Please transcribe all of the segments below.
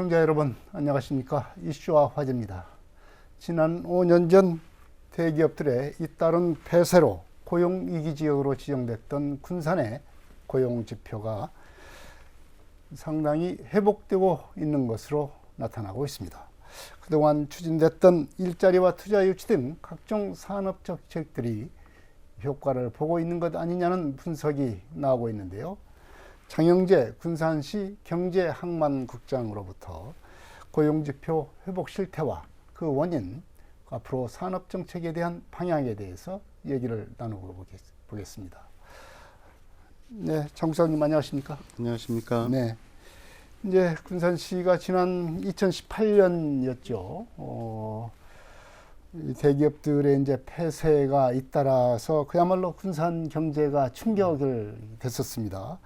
시청자 여러분 안녕하십니까. 이슈와 화제입니다. 지난 5년 전 대기업들의 잇따른 폐쇄로 고용위기 지역으로 지정됐던 군산의 고용지표가 상당히 회복되고 있는 것으로 나타나고 있습니다. 그동안 추진됐던 일자리와 투자 유치 등 각종 산업 정책들이 효과를 보고 있는 것 아니냐는 분석이 나오고 있는데요. 장영재 군산시 경제항만국장으로부터 고용지표 회복 실태와 그 원인, 앞으로 산업정책에 대한 방향에 대해서 얘기를 나누고 보겠습니다. 네, 장 국장님 안녕하십니까? 안녕하십니까? 네. 이제 군산시가 지난 2018년이었죠. 대기업들의 이제 폐쇄가 잇따라서 그야말로 군산 경제가 충격을 됐었습니다.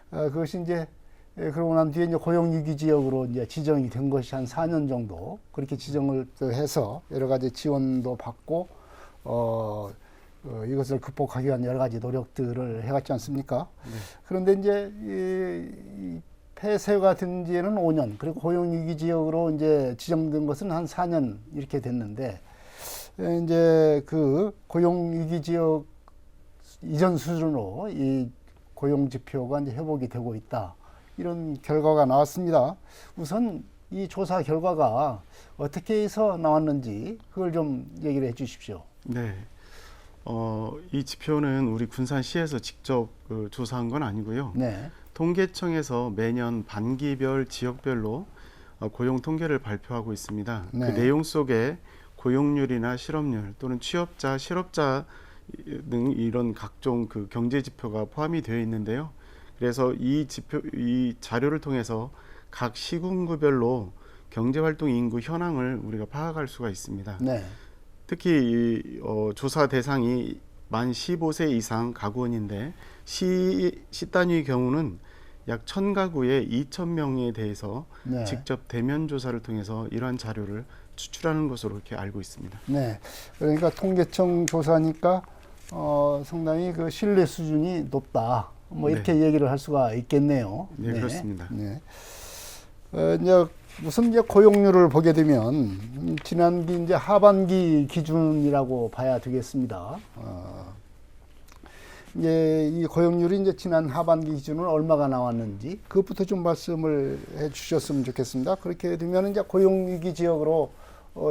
그것이 이제 그러고 난 뒤에 이제 고용위기 지역으로 이제 지정이 된 것이 한 4년 정도 그렇게 지정을 해서 여러 가지 지원도 받고 이것을 극복하기 위한 여러 가지 노력들을 해왔지 않습니까? 네. 그런데 이제 이 폐쇄가 된 지에는 5년, 그리고 고용위기 지역으로 이제 지정된 것은 한 4년 이렇게 됐는데, 이제 그 고용위기 지역 이전 수준으로 이 고용지표가 이제 회복이 되고 있다. 이런 결과가 나왔습니다. 우선 이 조사 결과가 어떻게 해서 나왔는지 그걸 좀 얘기를 해 주십시오. 네. 이 지표는 우리 군산시에서 직접 조사한 건 아니고요. 네. 통계청에서 매년 반기별 지역별로 고용 통계를 발표하고 있습니다. 네. 그 내용 속에 고용률이나 실업률 또는 취업자, 실업자 등 이런 각종 그 경제 지표가 포함이 되어 있는데요. 그래서 이 자료를 통해서 각 시군구별로 경제활동 인구 현황을 우리가 파악할 수가 있습니다. 네. 특히 조사 대상이 만 15세 이상 가구원인데 시 단위 경우는 약 1000가구에 2000명에 대해서 네. 직접 대면 조사를 통해서 이러한 자료를 추출하는 것으로 이렇게 알고 있습니다. 네. 그러니까 통계청 조사니까 상당히 그 신뢰 수준이 높다. 뭐 이렇게 네. 얘기를 할 수가 있겠네요. 네, 그렇습니다. 네. 이제 우선 이제 고용률을 보게 되면 지난기 이제 하반기 기준이라고 봐야 되겠습니다. 이제 이 고용률이 이제 지난 하반기 기준으로 얼마가 나왔는지 그것부터 좀 말씀을 해 주셨으면 좋겠습니다. 그렇게 되면 이제 고용위기 지역으로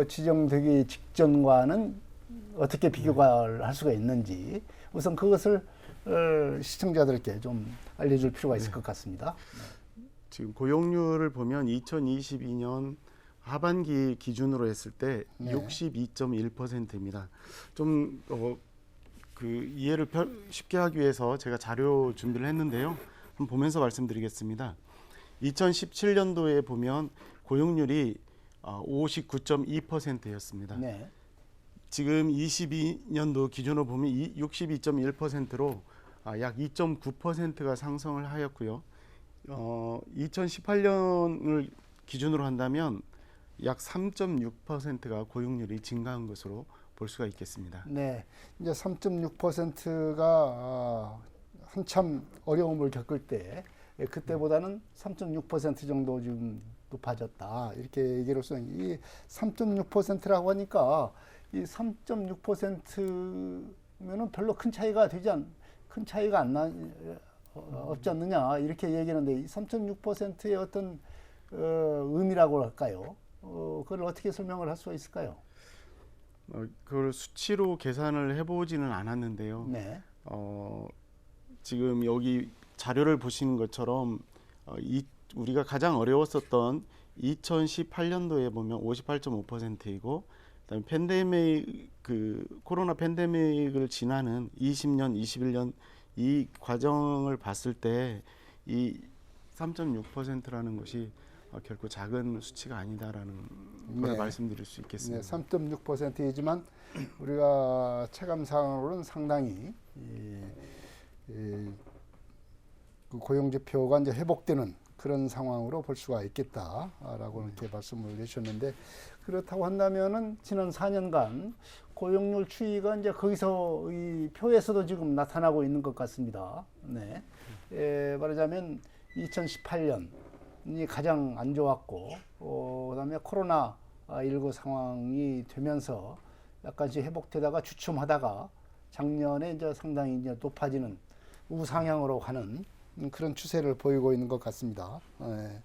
지정되기 직전과는 어떻게 비교를 할 수가 있는지 우선 그것을 시청자들께 좀 알려줄 필요가 있을 것 같습니다. 지금 고용률을 보면 2022년 하반기 기준으로 했을 때 네. 62.1%입니다. 좀 그 이해를 쉽게 하기 위해서 제가 자료 준비를 했는데요. 한번 보면서 말씀드리겠습니다. 2017년도에 보면 고용률이 59.2%였습니다. 네. 지금 22년도 기준으로 보면 62.1%로 약 2.9%가 상승을 하였고요. 2018년을 기준으로 한다면 약 3.6%가 고용률이 증가한 것으로 볼 수가 있겠습니다. 네, 이제 3.6%가 한참 어려움을 겪을 때 그때보다는 3.6% 정도 좀 높아졌다 이렇게 얘기로서 이 3.6%라고 하니까 이 3.6%면은 별로 큰 차이가 없지 않느냐 이렇게 얘기하는데 이 3.6%의 어떤 의미라고 할까요? 그걸 어떻게 설명을 할 수가 있을까요? 그걸 수치로 계산을 해보지는 않았는데요. 네. 지금 여기 자료를 보시는 것처럼 우리가 가장 어려웠었던 2018년도에 보면 58.5%이고 그다음에 코로나 팬데믹을 지나는 20년, 21년 이 과정을 봤을 때 이 3.6%라는 것이 결코 작은 수치가 아니다라는 걸 네. 말씀드릴 수 있겠습니다. 네, 3.6%이지만 우리가 체감상으로는 상당히 그 고용지표가 이제 회복되는 그런 상황으로 볼 수가 있겠다라고 이렇게 말씀을 해주셨는데 그렇다고 한다면은 지난 4년간 고용률 추이가 이제 거기서 이 표에서도 지금 나타나고 있는 것 같습니다. 네, 말하자면 2018년 가장 안 좋았고, 그다음에 코로나19 상황이 되면서 약간씩 회복되다가 주춤하다가 작년에 이제 상당히 이제 높아지는 우상향으로 가는 그런 추세를 보이고 있는 것 같습니다. 예.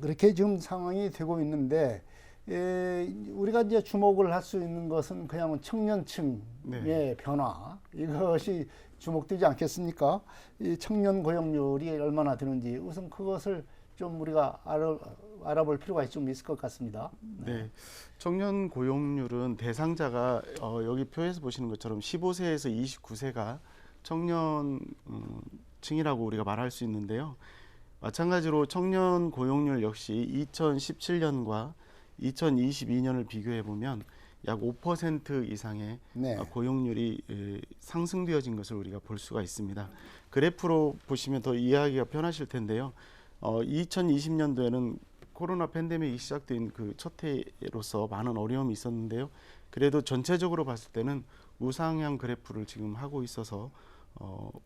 그렇게 지금 상황이 되고 있는데, 우리가 이제 주목을 할 수 있는 것은 그냥 청년층의 네. 변화, 이것이 주목되지 않겠습니까? 이 청년 고용률이 얼마나 되는지 우선 그것을 좀 우리가 알아볼 필요가 좀 있을 것 같습니다. 네. 청년 고용률은 대상자가 여기 표에서 보시는 것처럼 15세에서 29세가 청년 층이라고 우리가 말할 수 있는데요. 마찬가지로 청년 고용률 역시 2017년과 2022년을 비교해 보면 약 5% 이상의 네. 고용률이 상승되어진 것을 우리가 볼 수가 있습니다. 그래프로 보시면 더 이해하기가 편하실 텐데요. 2020년도에는 코로나 팬데믹이 시작된 그 첫 해로서 많은 어려움이 있었는데요. 그래도 전체적으로 봤을 때는 우상향 그래프를 지금 하고 있어서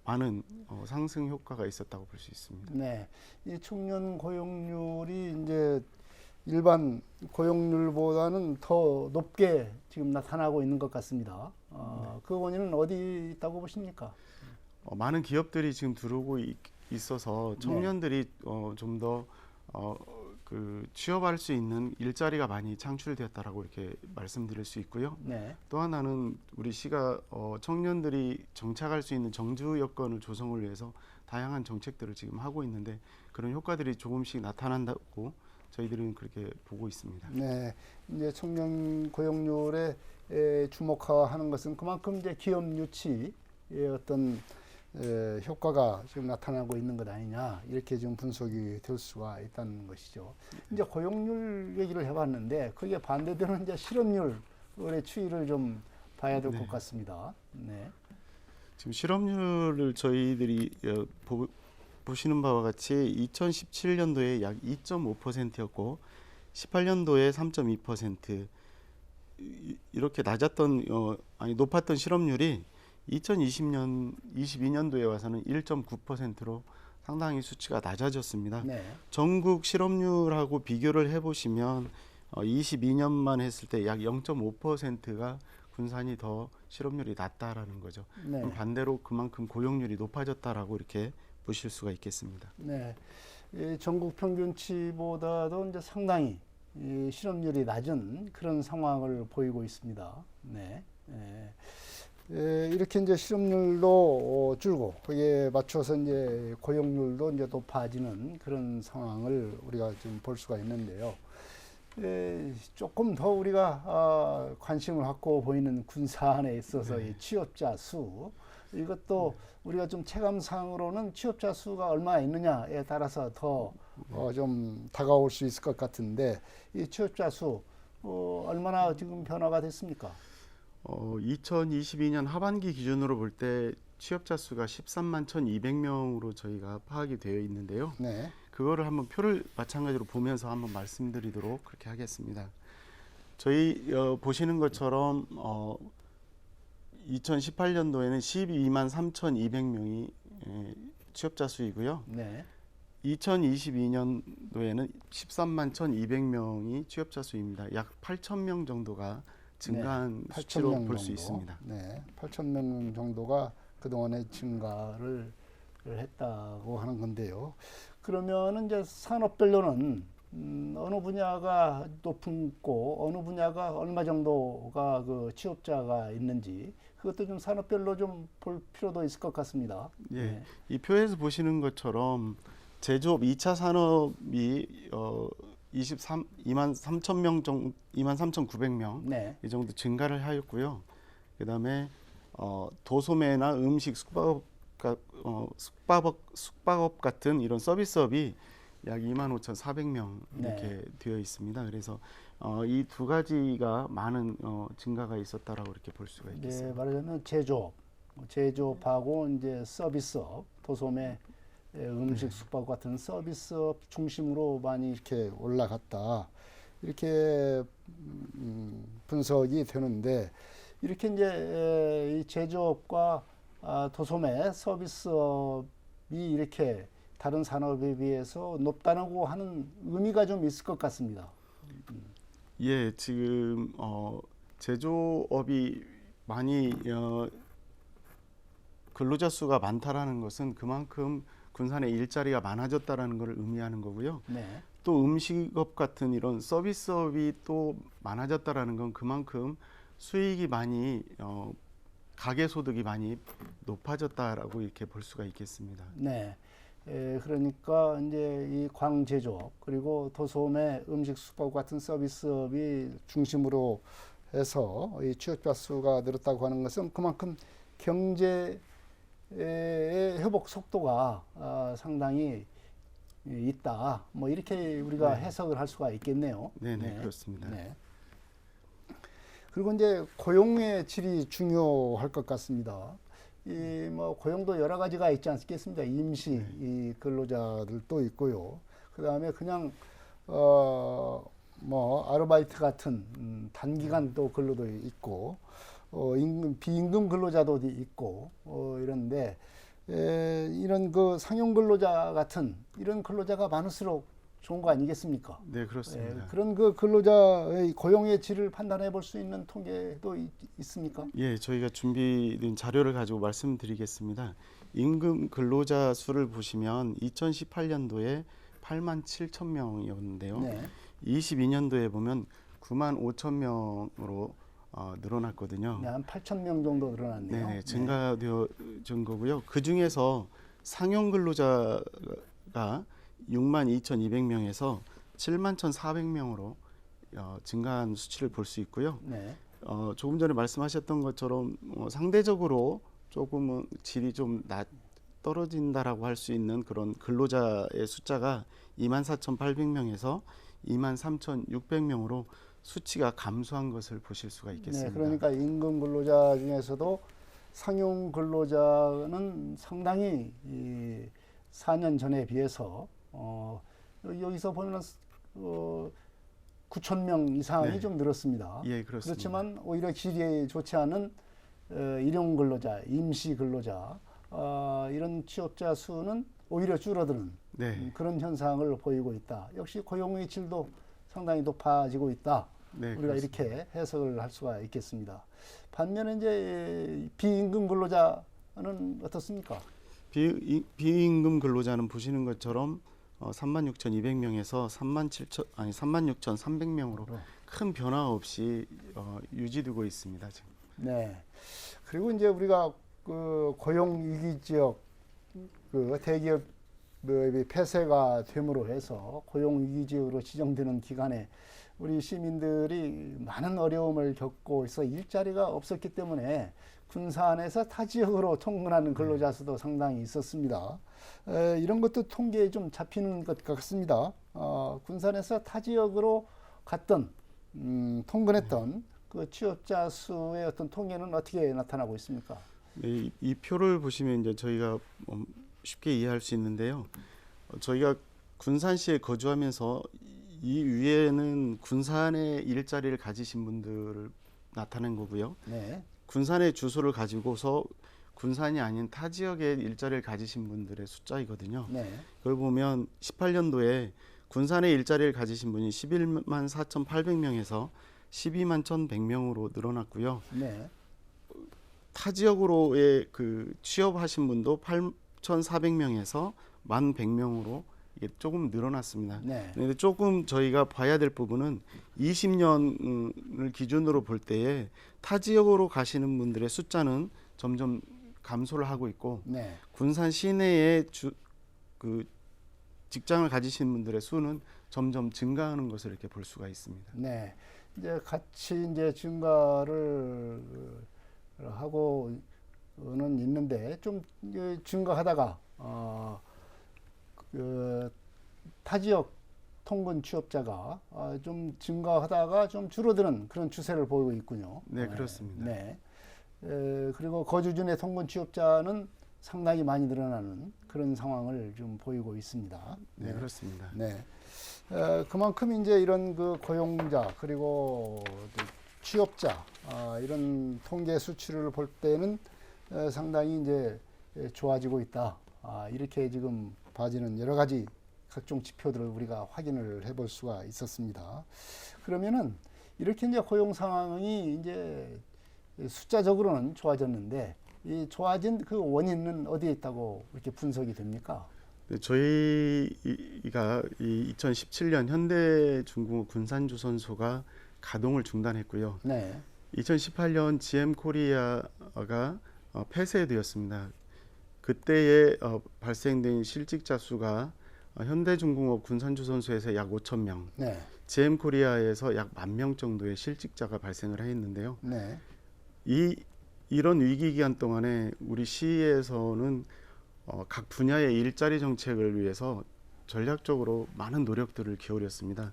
많은 상승 효과가 있었다고 볼 수 있습니다. 네. 이 청년 고용률이 이제 일반 고용률보다는 더 높게 지금 나타나고 있는 것 같습니다. 그 원인은 어디 있다고 보십니까? 많은 기업들이 지금 들어오고 있어서 청년들이 좀 더 그 취업할 수 있는 일자리가 많이 창출되었다라고 이렇게 말씀드릴 수 있고요. 네. 또 하나는 우리 시가 청년들이 정착할 수 있는 정주 여건을 조성을 위해서 다양한 정책들을 지금 하고 있는데 그런 효과들이 조금씩 나타난다고 저희들은 그렇게 보고 있습니다. 네. 이제 청년 고용률에 주목하는 것은 그만큼 이제 기업 유치의 어떤 효과가 지금 나타나고 있는 것 아니냐 이렇게 지금 분석이 될 수가 있다는 것이죠. 이제 고용률 얘기를 해봤는데 그게 반대되는 이제 실업률의 추이를 좀 봐야 될 것 같습니다. 네. 지금 실업률을 저희들이 보시는 바와 같이 2017년도에 약 2.5%였고 18년도에 3.2% 이렇게 높았던 실업률이 22년도에 와서는 1.9%로 상당히 수치가 낮아졌습니다. 네. 전국 실업률하고 비교를 해보시면 22년만 했을 때 약 0.5%가 군산이 더 실업률이 낮다라는 거죠. 네. 그럼 반대로 그만큼 고용률이 높아졌다라고 이렇게 보실 수가 있겠습니다. 네. 전국 평균치보다도 이제 상당히 실업률이 낮은 그런 상황을 보이고 있습니다. 네. 이렇게 이제 실업률도 줄고 거기에 맞춰서 이제 고용률도 이제 높아지는 그런 상황을 우리가 지금 볼 수가 있는데요. 조금 더 우리가 관심을 갖고 보이는 군산에 있어서 이 취업자 수 이것도 우리가 좀 체감상으로는 취업자 수가 얼마나 있느냐에 따라서 더 좀 다가올 수 있을 것 같은데 이 취업자 수 얼마나 지금 변화가 됐습니까? 2022년 하반기 기준으로 볼 때 취업자 수가 13만 1,200명으로 저희가 파악이 되어 있는데요. 네. 그거를 한번 표를 마찬가지로 보면서 한번 말씀드리도록 그렇게 하겠습니다. 저희 보시는 것처럼 2018년도에는 12만 3,200명이 취업자 수이고요. 네. 2022년도에는 13만 1,200명이 취업자 수입니다. 약 8,000명 정도가 증가한 네, 수치로 8,000명 볼 수 정도. 있습니다. 네, 8,000명 정도가 그동안에 증가를 했다고 하는 건데요. 그러면은 이제 산업별로는 어느 분야가 높고 어느 분야가 얼마 정도가 그 취업자가 있는지 그것도 좀 산업별로 좀 볼 필요도 있을 것 같습니다. 예, 네. 이 표에서 보시는 것처럼 제조업 2차 산업이 2만 3천 3,900명 네. 이 정도 증가를 하였고요. 그다음에 도소매나 음식, 숙박업 같은 이런 서비스업이 약 25,400명 이렇게 네. 되어 있습니다. 그래서 이 두 가지가 많은 증가가 있었다라고 이렇게 볼 수가 네, 있겠습니다. 말하자면 제조업하고 이제 서비스업, 도소매, 음식, 숙박 같은 서비스업 중심으로 많이 이렇게 올라갔다. 이렇게 분석이 되는데 이렇게 이제 이 제조업과 도소매, 서비스업이 이렇게 다른 산업에 비해서 높다고 하는 의미가 좀 있을 것 같습니다. 예, 지금 제조업이 많이 근로자 수가 많다라는 것은 그만큼 군산에 일자리가 많아졌다라는 것을 의미하는 거고요. 네. 또 음식업 같은 이런 서비스업이 또 많아졌다라는 건 그만큼 수익이 많이 가계 소득이 많이 높아졌다라고 이렇게 볼 수가 있겠습니다. 네. 그러니까 이제 이 광제조업 그리고 도소매 음식 수법 같은 서비스업이 중심으로 해서 이 취업자 수가 늘었다고 하는 것은 그만큼 경제의 회복 속도가 상당히 있다. 뭐 이렇게 우리가 해석을 할 수가 있겠네요. 네네, 그렇습니다. 네. 그리고 이제 고용의 질이 중요할 것 같습니다. 이 뭐 고용도 여러 가지가 있지 않겠습니까? 임시 이 근로자들도 있고요. 그 다음에 그냥 뭐 아르바이트 같은 단기간 또 근로도 있고 비임금 근로자도 있고 이런데 이런 그 상용 근로자 같은 이런 근로자가 많을수록 좋은 거 아니겠습니까? 네, 그렇습니다. 그런 그 근로자의 고용의 질을 판단해 볼 수 있는 통계도 있습니까? 예, 저희가 준비된 자료를 가지고 말씀드리겠습니다. 임금 근로자 수를 보시면 2018년도에 8만 7천 명이었는데요. 네. 22년도에 보면 9만 5천 명으로 늘어났거든요. 네, 한 8천 명 정도 늘어났네요. 네, 증가되어진 거고요. 그 중에서 상용 근로자가 6만 2,200명에서 7만 1,400명으로 증가한 수치를 볼 수 있고요. 네. 조금 전에 말씀하셨던 것처럼 상대적으로 조금은 질이 좀 떨어진다라고 할 수 있는 그런 근로자의 숫자가 24,800명에서 23,600명으로 수치가 감소한 것을 보실 수가 있겠습니다. 네, 그러니까 임금 근로자 중에서도 상용 근로자는 상당히 4년 전에 비해서 여기서 보면 9천 명 이상이 네. 좀 늘었습니다. 예, 그렇습니다. 그렇지만 오히려 질이 좋지 않은 일용 근로자, 임시 근로자 이런 취업자 수는 오히려 줄어드는 네. 그런 현상을 보이고 있다. 역시 고용의 질도 상당히 높아지고 있다. 네, 우리가 그렇습니다. 이렇게 해석을 할 수가 있겠습니다. 반면에 이제 비임금 근로자는 어떻습니까? 비임금 근로자는 보시는 것처럼 36,200명에서 36,300명으로 큰 변화 없이 유지되고 있습니다. 지금. 네. 그리고 이제 우리가 그 고용 위기 지역 그 대기업 폐쇄가 됨으로 해서 고용 위기 지역으로 지정되는 기간에 우리 시민들이 많은 어려움을 겪고 있어 일자리가 없었기 때문에 군산에서 타 지역으로 통근하는 근로자 수도 상당히 있었습니다. 이런 것도 통계에 좀 잡히는 것 같습니다. 군산에서 타 지역으로 갔던 통근했던 그 취업자 수의 어떤 통계는 어떻게 나타나고 있습니까? 네, 이 표를 보시면 이제 저희가 쉽게 이해할 수 있는데요. 저희가 군산시에 거주하면서 이 위에는 군산에 일자리를 가지신 분들을 나타낸 거고요. 네. 군산의 주소를 가지고서 군산이 아닌 타 지역에 일자리를 가지신 분들의 숫자이거든요. 네. 그걸 보면 18년도에 군산에 일자리를 가지신 분이 11만 4,800명에서 12만 1,100명으로 늘어났고요. 네. 타 지역으로의 그 취업하신 분도 8,400명에서 1,100명으로 이게 조금 늘어났습니다. 네. 그런데 조금 저희가 봐야 될 부분은 20년을 기준으로 볼 때에 타 지역으로 가시는 분들의 숫자는 점점 감소를 하고 있고 네. 군산 시내에 그 직장을 가지신 분들의 수는 점점 증가하는 것을 이렇게 볼 수가 있습니다. 네. 이제 같이 이제 증가를 하고는 있는데 좀 증가하다가 타 지역 통근 취업자가 좀 증가하다가 좀 줄어드는 그런 추세를 보이고 있군요. 네, 그렇습니다. 네. 그리고 거주지 통근 취업자는 상당히 많이 늘어나는 그런 상황을 좀 보이고 있습니다. 네, 그렇습니다. 네. 그만큼 이제 이런 그 고용자 그리고 취업자 이런 통계 수치를 볼 때는 상당히 이제 좋아지고 있다. 이렇게 지금 봐지는 여러 가지 각종 지표들을 우리가 확인을 해볼 수가 있었습니다. 그러면은 이렇게 이제 고용 상황이 이제 숫자적으로는 좋아졌는데 이 좋아진 그 원인은 어디에 있다고 이렇게 분석이 됩니까? 네, 저희가 이 2017년 현대중공업 군산조선소가 가동을 중단했고요. 네. 2018년 GM 코리아가 폐쇄되었습니다. 그때에 발생된 실직자 수가 현대중공업 군산조선소에서 약 5천 명, 네. GM 코리아에서 약 10,000명 정도의 실직자가 발생을 했는데요. 네. 이런 위기 기간 동안에 우리 시에서는 각 분야의 일자리 정책을 위해서 전략적으로 많은 노력들을 기울였습니다.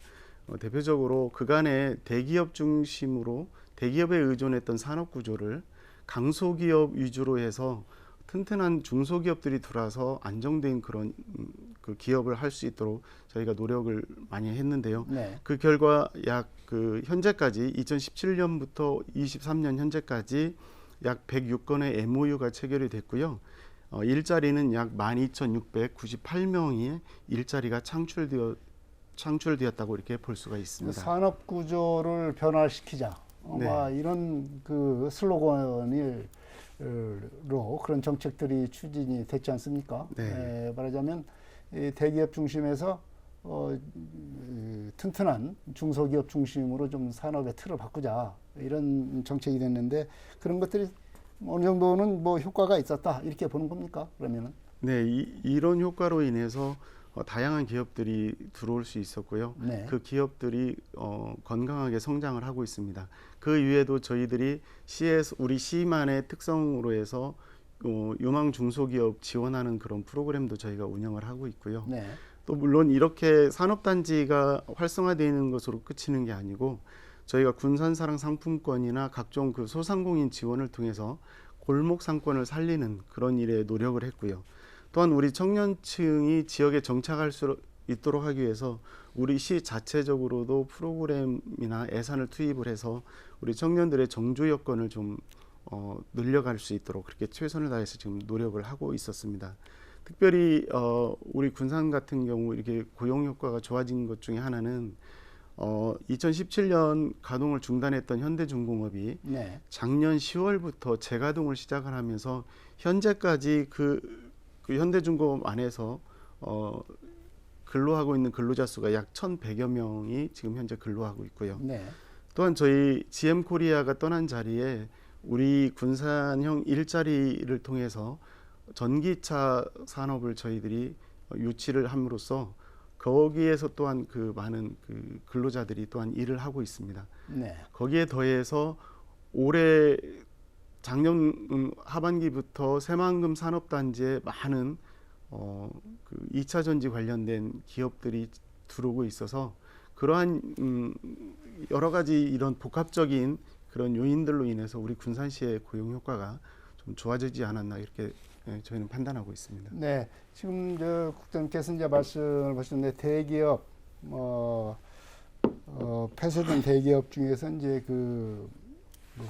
대표적으로 그간의 대기업 중심으로 대기업에 의존했던 산업 구조를 강소기업 위주로 해서 튼튼한 중소기업들이 들어와서 안정된 그런 그 기업을 할 수 있도록 저희가 노력을 많이 했는데요. 네. 그 결과 약 그 현재까지 2017년부터 23년 현재까지 약 106건의 MOU가 체결이 됐고요. 일자리는 약 12,698명의 일자리가 창출되었다고 이렇게 볼 수가 있습니다. 산업 구조를 변화시키자. 네. 이런 그 슬로건으로 그런 정책들이 추진이 됐지 않습니까? 네. 말하자면 이 대기업 중심에서 튼튼한 중소기업 중심으로 좀 산업의 틀을 바꾸자 이런 정책이 됐는데 그런 것들이 어느 정도는 뭐 효과가 있었다 이렇게 보는 겁니까? 그러면은? 네, 이런 효과로 인해서 다양한 기업들이 들어올 수 있었고요. 네. 그 기업들이 건강하게 성장을 하고 있습니다. 그 이외에도 저희들이 시에서 우리 시만의 특성으로 해서 유망 중소기업 지원하는 그런 프로그램도 저희가 운영을 하고 있고요. 네. 또 물론 이렇게 산업단지가 활성화되는 것으로 그치는 게 아니고 저희가 군산사랑 상품권이나 각종 그 소상공인 지원을 통해서 골목 상권을 살리는 그런 일에 노력을 했고요. 또한 우리 청년층이 지역에 정착할 수 있도록 하기 위해서 우리 시 자체적으로도 프로그램이나 예산을 투입을 해서 우리 청년들의 정조 여건을 좀 늘려갈 수 있도록 그렇게 최선을 다해서 지금 노력을 하고 있었습니다. 특별히 우리 군산 같은 경우 이렇게 고용 효과가 좋아진 것 중에 하나는 2017년 가동을 중단했던 현대중공업이 네. 작년 10월부터 재가동을 시작을 하면서 현재까지 그 현대중공업 안에서 근로하고 있는 근로자 수가 약 1,100여 명이 지금 현재 근로하고 있고요. 네. 또한 저희 GM 코리아가 떠난 자리에 우리 군산형 일자리를 통해서 전기차 산업을 저희들이 유치를 함으로써 거기에서 또한 그 많은 그 근로자들이 또한 일을 하고 있습니다. 네. 거기에 더해서 올해 작년 하반기부터 새만금 산업단지에 많은 그 2차 전지 관련된 기업들이 들어오고 있어서 그러한 여러 가지 이런 복합적인 그런 요인들로 인해서 우리 군산시의 고용 효과가 좀 좋아지지 않았나 이렇게 저희는 판단하고 있습니다. 네, 지금 국장님께서 이제 말씀을 하셨는데 대기업 폐쇄된 대기업 중에서 이제 그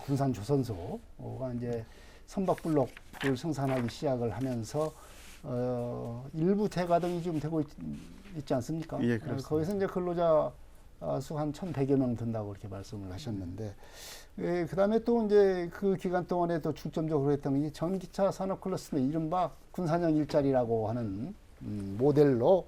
군산조선소가 이제 선박블록을 생산하기 시작을 하면서 일부 재가동이 좀 되고 있지 않습니까? 예, 그렇습니다. 거기서 이제 근로자 수 한 1,100여 명 든다고 이렇게 말씀을 하셨는데, 그 다음에 또 이제 그 기간 동안에 또 중점적으로 했던 게 전기차 산업 클러스터, 이른바 군산형 일자리라고 하는 모델로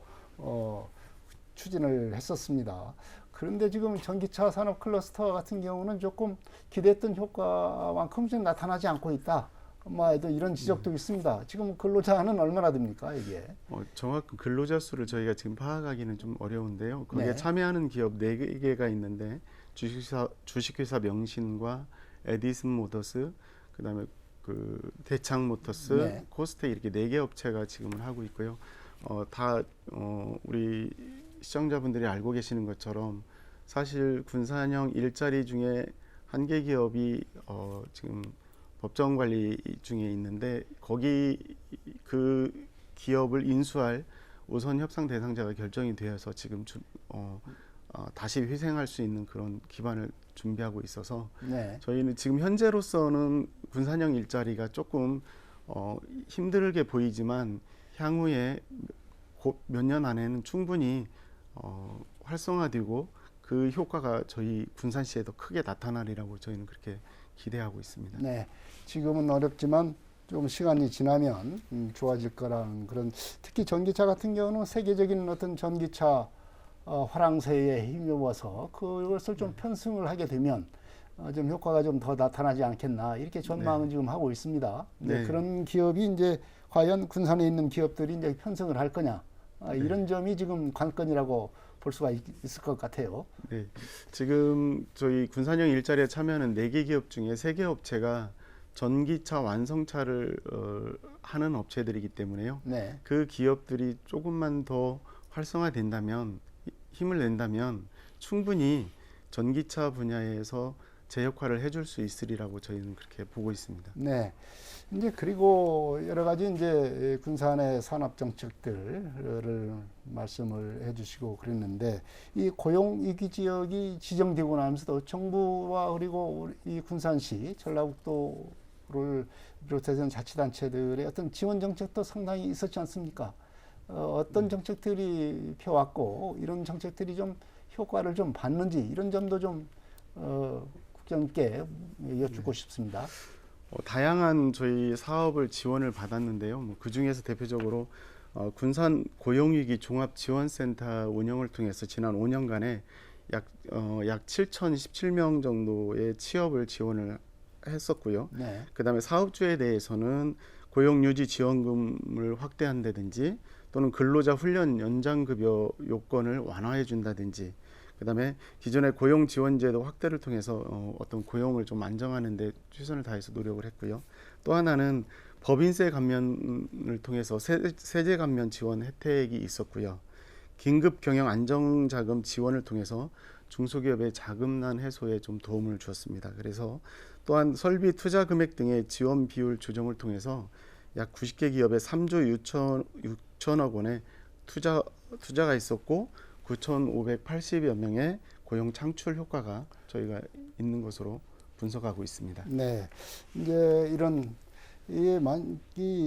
추진을 했었습니다. 그런데 지금 전기차 산업 클러스터 같은 경우는 조금 기대했던 효과만큼 좀 나타나지 않고 있다. 아마도 이런 지적도 있습니다. 지금 근로자는 얼마나 됩니까, 이게? 정확한 근로자 수를 저희가 지금 파악하기는 좀 어려운데요. 거기에 네. 참여하는 기업 4개가 있는데 주식회사 명신과 에디슨 모터스, 그다음에 그 대창 모터스, 네. 코스테 이렇게 4개 업체가 지금은 하고 있고요. 우리 시청자분들이 알고 계시는 것처럼 사실 군산형 일자리 중에 한 개 기업이 지금 법정 관리 중에 있는데 거기 그 기업을 인수할 우선 협상 대상자가 결정이 되어서 지금 다시 회생할 수 있는 그런 기반을 준비하고 있어서 네. 저희는 지금 현재로서는 군산형 일자리가 조금 힘들게 보이지만 향후에 몇 년 안에는 충분히 활성화되고 그 효과가 저희 군산시에도 크게 나타나리라고 저희는 그렇게 기대하고 있습니다. 네, 지금은 어렵지만 좀 시간이 지나면 좋아질 거라는 그런, 특히 전기차 같은 경우는 세계적인 어떤 전기차 화랑새에 힘입어서 그것을 좀 편승을 하게 되면 좀 효과가 좀 더 나타나지 않겠나 이렇게 전망은 지금 하고 있습니다. 네. 그런 기업이 이제 과연 군산에 있는 기업들이 이제 편승을 할 거냐 이런 점이 지금 관건이라고 볼 수가 있을 것 같아요. 네, 지금 저희 군산형 일자리에 참여하는 4개 기업 중에 3개 업체가 전기차 완성차를 하는 업체들이기 때문에요. 네. 그 기업들이 조금만 더 활성화된다면, 힘을 낸다면 충분히 전기차 분야에서 제 역할을 해줄 수 있으리라고 저희는 그렇게 보고 있습니다. 네. 이제 그리고 여러 가지 이제 군산의 산업 정책들을 말씀을 해주시고 그랬는데, 이 고용 위기 지역이 지정되고 나면서도 정부와 그리고 우리 이 군산시, 전라북도를 비롯해서 자치단체들의 어떤 지원 정책도 상당히 있었지 않습니까? 어떤 정책들이 펴왔고 이런 정책들이 좀 효과를 좀 봤는지 이런 점도 좀 국장님께 여쭙고 싶습니다. 다양한 저희 사업을 지원을 받았는데요. 그 중에서 대표적으로 군산 고용위기 종합지원센터 운영을 통해서 지난 5년간에 약 7,017명 정도의 취업을 지원을 했었고요. 네. 그다음에 사업주에 대해서는 고용유지 지원금을 확대한다든지 또는 근로자 훈련 연장급여 요건을 완화해 준다든지, 그다음에 기존의 고용지원제도 확대를 통해서 어떤 고용을 좀 안정하는 데 최선을 다해서 노력을 했고요. 또 하나는 법인세 감면을 통해서 세제 감면 지원 혜택이 있었고요. 긴급 경영 안정자금 지원을 통해서 중소기업의 자금난 해소에 좀 도움을 주었습니다. 그래서 또한 설비 투자 금액 등의 지원 비율 조정을 통해서 약 90개 기업에 3조 6천억 원의 투자가 있었고 9,580여 명의 고용 창출 효과가 저희가 있는 것으로 분석하고 있습니다. 네. 이제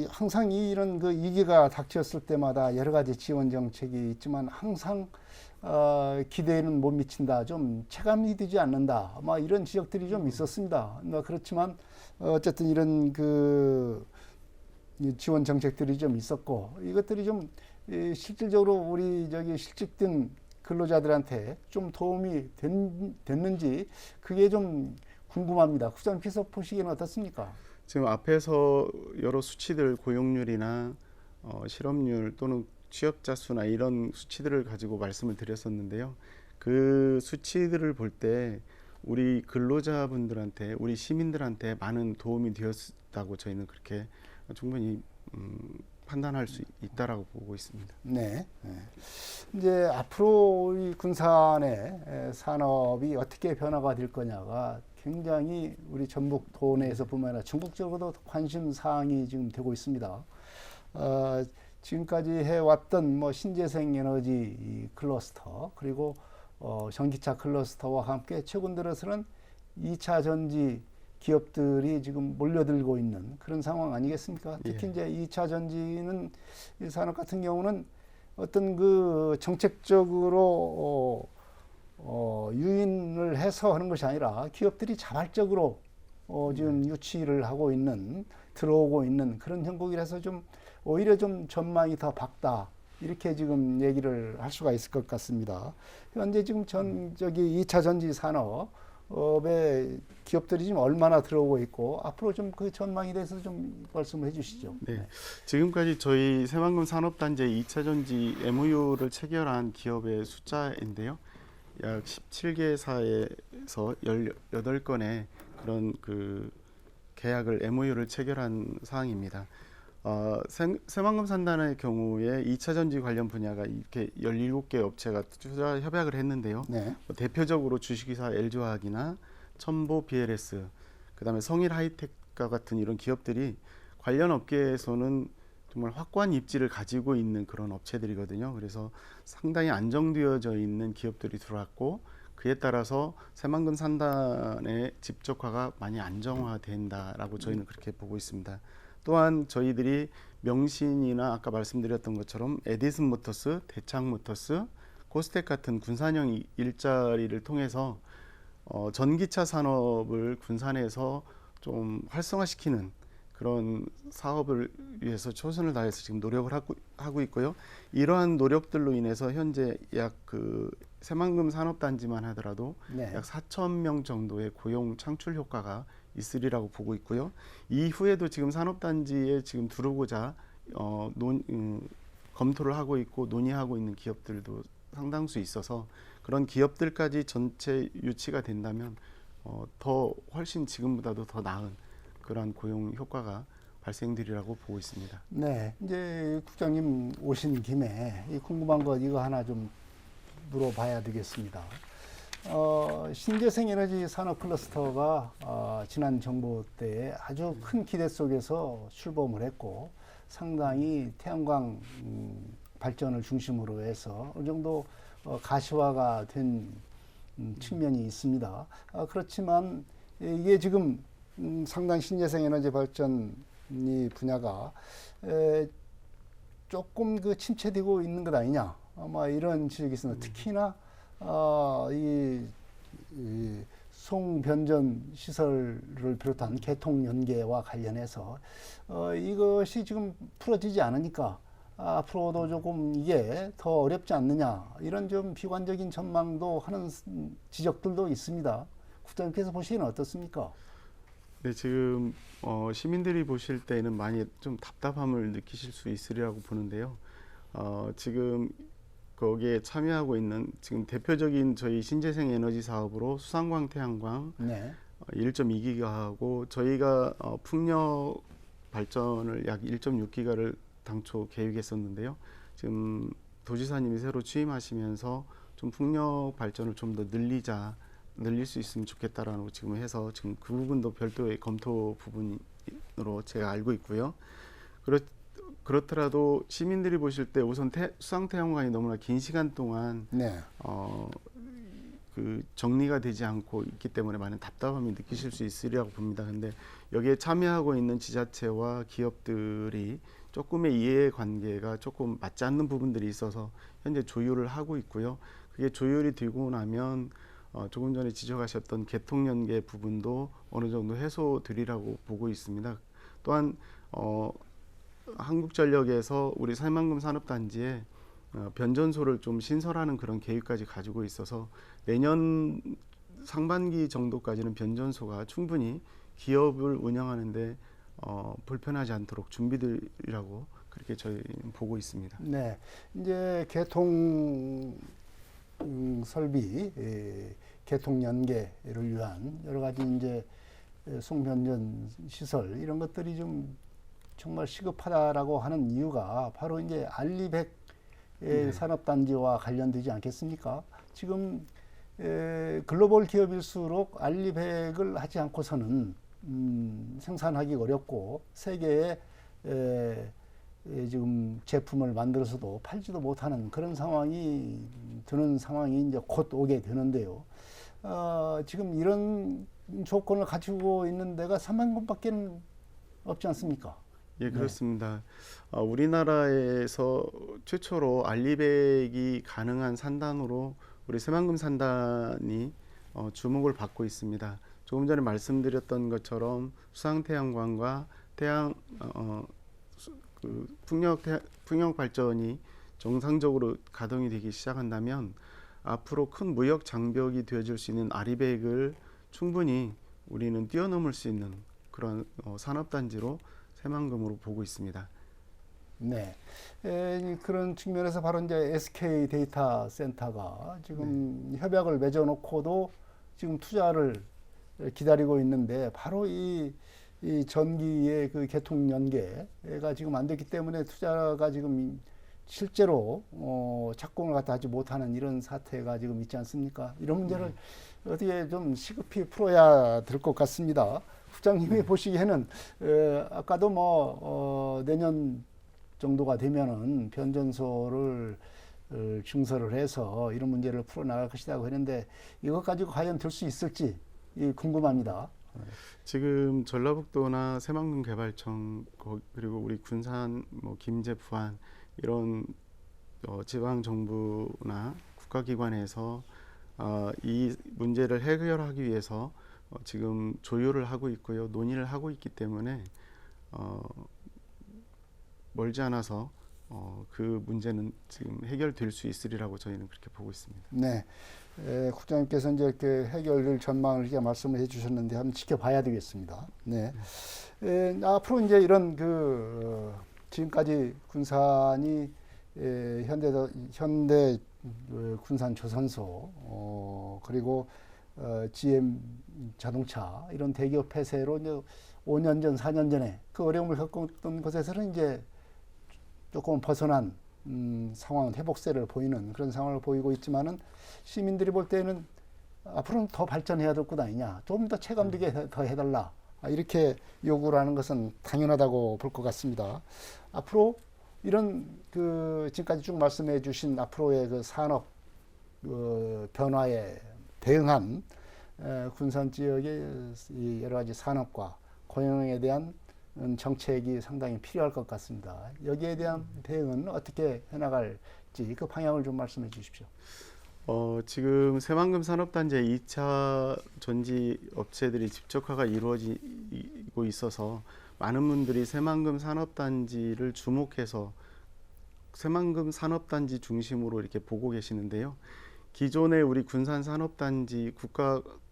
항상 이런 그 위기가 닥쳤을 때마다 여러 가지 지원 정책이 있지만 항상 기대에는 못 미친다, 좀 체감이 되지 않는다, 이런 지적들이 좀 있었습니다. 그렇지만 어쨌든 이런 그 지원 정책들이 좀 있었고 이것들이 좀 실질적으로 우리 실직된 근로자들한테 좀 도움이 됐는지 그게 좀 궁금합니다. 국장님께서 보시기에는 어떻습니까? 지금 앞에서 여러 수치들, 고용률이나 실업률 또는 취업자 수나 이런 수치들을 가지고 말씀을 드렸었는데요. 그 수치들을 볼 때 우리 근로자분들한테, 우리 시민들한테 많은 도움이 되었다고 저희는 그렇게 충분히 판단할 수 있다라고 보고 있습니다. 네. 이제 앞으로 우리 군산의 산업이 어떻게 변화가 될 거냐가 굉장히 우리 전북도 내에서 뿐만 아니라 전국적으로도 관심 사항이 지금 되고 있습니다. 지금까지 해왔던 신재생 에너지 클러스터, 그리고 전기차 클러스터와 함께 최근 들어서는 2차 전지 기업들이 지금 몰려들고 있는 그런 상황 아니겠습니까? 특히 예. 이제 2차 전지는 이 산업 같은 경우는 어떤 그 정책적으로 유인을 해서 하는 것이 아니라 기업들이 자발적으로 지금 유치를 하고 있는, 들어오고 있는 그런 형국이라서 좀 오히려 좀 전망이 더 밝다, 이렇게 지금 얘기를 할 수가 있을 것 같습니다. 현재 지금 2차 전지 산업의 기업들이 지금 얼마나 들어오고 있고 앞으로 좀 그 전망에 대해서 좀 말씀을 해주시죠. 네, 지금까지 저희 새만금 산업단지 2차 전지 MOU를 체결한 기업의 숫자인데요. 약 17개사에서 18건의 그런 그 계약을 MOU를 체결한 사항입니다. 새만금 산단의 경우에 2차 전지 관련 분야가 이렇게 17개 업체가 투자 협약을 했는데요. 네. 대표적으로 주식회사 LG화학이나 첨보 BLS, 그다음에 성일 하이텍과 같은 이런 기업들이 관련 업계에서는 정말 확고한 입지를 가지고 있는 그런 업체들이거든요. 그래서 상당히 안정되어져 있는 기업들이 들어왔고 그에 따라서 새만금 산단의 집적화가 많이 안정화된다라고 저희는 그렇게 보고 있습니다. 또한 저희들이 명신이나 아까 말씀드렸던 것처럼 에디슨 모터스, 대창 모터스, 코스텍 같은 군산형 일자리를 통해서 전기차 산업을 군산에서 좀 활성화시키는 그런 사업을 위해서 최선을 다해서 지금 노력을 하고 있고요. 이러한 노력들로 인해서 현재 약 그 새만금 산업단지만 하더라도 네. 약 4천 명 정도의 고용 창출 효과가 있으리라고 보고 있고요. 이후에도 지금 산업단지에 지금 들어오고자 검토를 하고 있고 논의하고 있는 기업들도 상당수 있어서 그런 기업들까지 전체 유치가 된다면 더 훨씬 지금보다도 더 나은 그러한 고용 효과가 발생되리라고 보고 있습니다. 네, 이제 국장님 오신 김에 이 궁금한 거 이거 하나 좀 물어봐야 되겠습니다. 신재생 에너지 산업 클러스터가 지난 정부 때 아주 큰 기대 속에서 출범을 했고 상당히 태양광 발전을 중심으로 해서 어느 정도 가시화가 된 측면이 있습니다. 그렇지만 이게 지금 상당히 신재생 에너지 발전이 분야가 조금 그 침체되고 있는 것 아니냐, 아마 이런 지적이 있습니다. 특히나 이 송변전 시설을 비롯한 개통 연계와 관련해서 이것이 지금 풀어지지 않으니까 앞으로도 조금 이게 더 어렵지 않느냐, 이런 좀 비관적인 전망도 하는 지적들도 있습니다. 국장님께서 보시기에는 어떻습니까? 네, 지금 시민들이 보실 때는 많이 좀 답답함을 느끼실 수 있으리라고 보는데요. 지금 거기에 참여하고 있는 지금 대표적인 저희 신재생 에너지 사업으로 수상광 태양광 네. 1.2기가하고 저희가 풍력 발전을 약 1.6기가를 당초 계획했었는데요. 지금 도지사님이 새로 취임하시면서 좀 풍력 발전을 좀 더 늘릴 수 있으면 좋겠다라고 지금 해서 지금 그 부분도 별도의 검토 부분으로 제가 알고 있고요. 그렇더라도 시민들이 보실 때 우선 수상 태양광이 너무나 긴 시간 동안 네. 그 정리가 되지 않고 있기 때문에 많은 답답함이 느끼실 수 있으리라고 봅니다. 근데 여기에 참여하고 있는 지자체와 기업들이 조금의 이해관계가 조금 맞지 않는 부분들이 있어서 현재 조율을 하고 있고요. 그게 조율이 되고 나면 조금 전에 지적하셨던 개통연계 부분도 어느 정도 해소되리라고 보고 있습니다. 또한 한국전력에서 우리 새만금 산업단지에 변전소를 좀 신설하는 그런 계획까지 가지고 있어서 내년 상반기 정도까지는 변전소가 충분히 기업을 운영하는데 불편하지 않도록 준비되리라고 그렇게 저희 보고 있습니다. 네, 이제 개통 설비, 개통 연계를 위한 여러 가지 이제 송변전 시설 이런 것들이 좀 정말 시급하다라고 하는 이유가 바로 이제 알리백 산업단지와 관련되지 않겠습니까? 지금 글로벌 기업일수록 알리백을 하지 않고서는 생산하기 어렵고 세계에 지금 제품을 만들어서도 팔지도 못하는 그런 상황이 드는 상황이 이제 곧 오게 되는데요. 지금 이런 조건을 가지고 있는 데가 3만 군밖에 없지 않습니까? 예, 그렇습니다. 우리나라에서 최초로 알리백이 가능한 산단으로 우리 새만금 산단이 주목을 받고 있습니다. 조금 전에 말씀드렸던 것처럼 수상태양광과 그 풍력 발전이 정상적으로 가동이 되기 시작한다면 앞으로 큰 무역 장벽이 되어질 수 있는 알리백을 충분히 우리는 뛰어넘을 수 있는 그런 산업단지로 새만금으로 보고 있습니다. 네. 그런 측면에서 바로 이제 SK 데이터 센터가 지금 협약을 맺어놓고도 지금 투자를 기다리고 있는데 바로 이 전기의 그 개통 연계가 지금 안 됐기 때문에 투자가 지금 실제로 착공을 갖다 하지 못하는 이런 사태가 지금 있지 않습니까? 이런 문제를 어떻게 좀 시급히 풀어야 될 것 같습니다. 국장님이 보시기에는 아까도 내년 정도가 되면은 변전소를 증설을 해서 이런 문제를 풀어나갈 것이라고 했는데 이것 가지고 과연 될 수 있을지 궁금합니다. 지금 전라북도나 새만금 개발청 그리고 우리 군산, 뭐 김제, 부안 이런 지방 정부나 국가기관에서 이 문제를 해결하기 위해서 지금 조율을 하고 있고요, 논의를 하고 있기 때문에 멀지 않아서 그 문제는 지금 해결될 수 있으리라고 저희는 그렇게 보고 있습니다. 네. 국장님께서 이제 이렇게 해결을 전망을 이렇게 말씀을 해주셨는데 한번 지켜봐야 되겠습니다. 네. 앞으로 이제 이런 지금까지 군산이 현대 군산 조선소 그리고 GM 자동차 이런 대기업 폐쇄로 이제 5년 전, 4년 전에 그 어려움을 겪었던 곳에서는 이제 조금 벗어난 상황, 회복세를 보이는 그런 상황을 보이고 있지만은 시민들이 볼 때는 앞으로는 더 발전해야 될 것 아니냐, 좀 더 체감되게 더 해달라, 이렇게 요구를 하는 것은 당연하다고 볼 것 같습니다. 앞으로 이런 지금까지 쭉 말씀해 주신 앞으로의 그 산업 변화에 대응한 군산 지역의 이 여러 가지 산업과 고용에 대한 정책이 상당히 필요할 것 같습니다. 여기에 대한 대응은 어떻게 해나갈지 그 방향을 좀 말씀해 주십시오. 지금 새만금 산업단지의 2차 전지 업체들이 집적화가 이루어지고 있어서 많은 분들이 새만금 산업단지를 주목해서 새만금 산업단지 중심으로 이렇게 보고 계시는데요. 기존의 우리 군산 산업단지,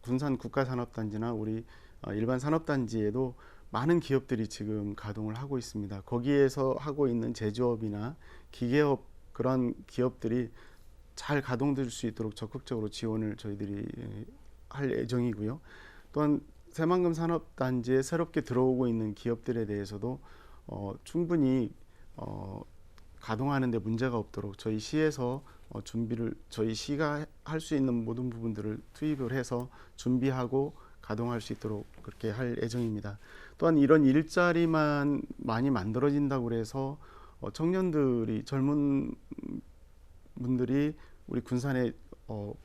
군산 국가산업단지나 우리 일반 산업단지에도 많은 기업들이 지금 가동을 하고 있습니다. 거기에서 하고 있는 제조업이나 기계업 그런 기업들이 잘 가동될 수 있도록 적극적으로 지원을 저희들이 할 예정이고요. 또한 새만금 산업단지에 새롭게 들어오고 있는 기업들에 대해서도 충분히 가동하는 데 문제가 없도록 저희 시에서 저희 시가 할 수 있는 모든 부분들을 투입을 해서 준비하고 가동할 수 있도록 그렇게 할 예정입니다. 또한 이런 일자리만 많이 만들어진다고 해서 청년들이, 젊은 분들이 우리 군산에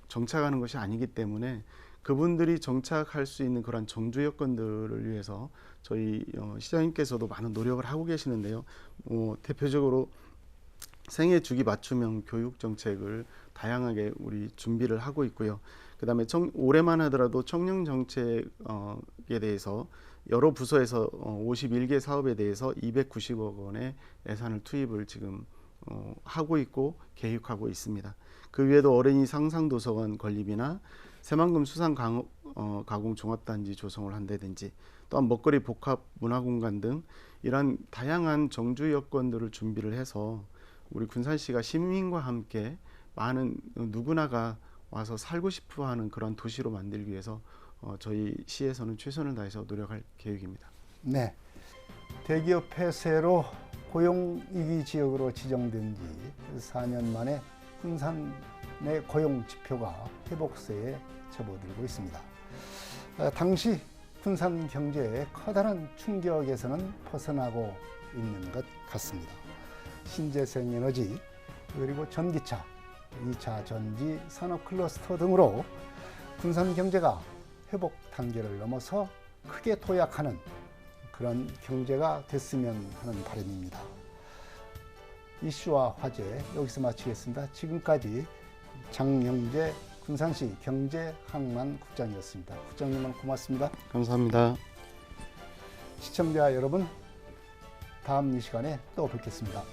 정착하는 것이 아니기 때문에 그분들이 정착할 수 있는 그런 정주 여건들을 위해서 저희 시장님께서도 많은 노력을 하고 계시는데요. 대표적으로 생애 주기 맞춤형 교육 정책을 다양하게 우리 준비를 하고 있고요. 그다음에 올해만 하더라도 청년 정책에 대해서 여러 부서에서 51개 사업에 대해서 290억 원의 예산을 투입을 지금 하고 있고 계획하고 있습니다. 그 외에도 어린이 상상도서관 건립이나 새만금 수산 가공 종합단지 조성을 한다든지, 또한 먹거리 복합 문화공간 등 이러한 다양한 정주 여건들을 준비를 해서 우리 군산시가 시민과 함께 많은 누구나가 와서 살고 싶어하는 그런 도시로 만들기 위해서 저희 시에서는 최선을 다해서 노력할 계획입니다. 네, 대기업 폐쇄로 고용위기 지역으로 지정된 지 4년 만에 군산의 고용 지표가 회복세에 접어들고 있습니다. 당시 군산 경제의 커다란 충격에서는 벗어나고 있는 것 같습니다. 신재생 에너지, 그리고 전기차, 2차 전지 산업 클러스터 등으로 군산 경제가 회복 단계를 넘어서 크게 도약하는 그런 경제가 됐으면 하는 바람입니다. 이슈와 화제 여기서 마치겠습니다. 지금까지 장영재 군산시 경제항만 국장이었습니다. 국장님은 고맙습니다. 감사합니다. 시청자 여러분, 다음 이 시간에 또 뵙겠습니다.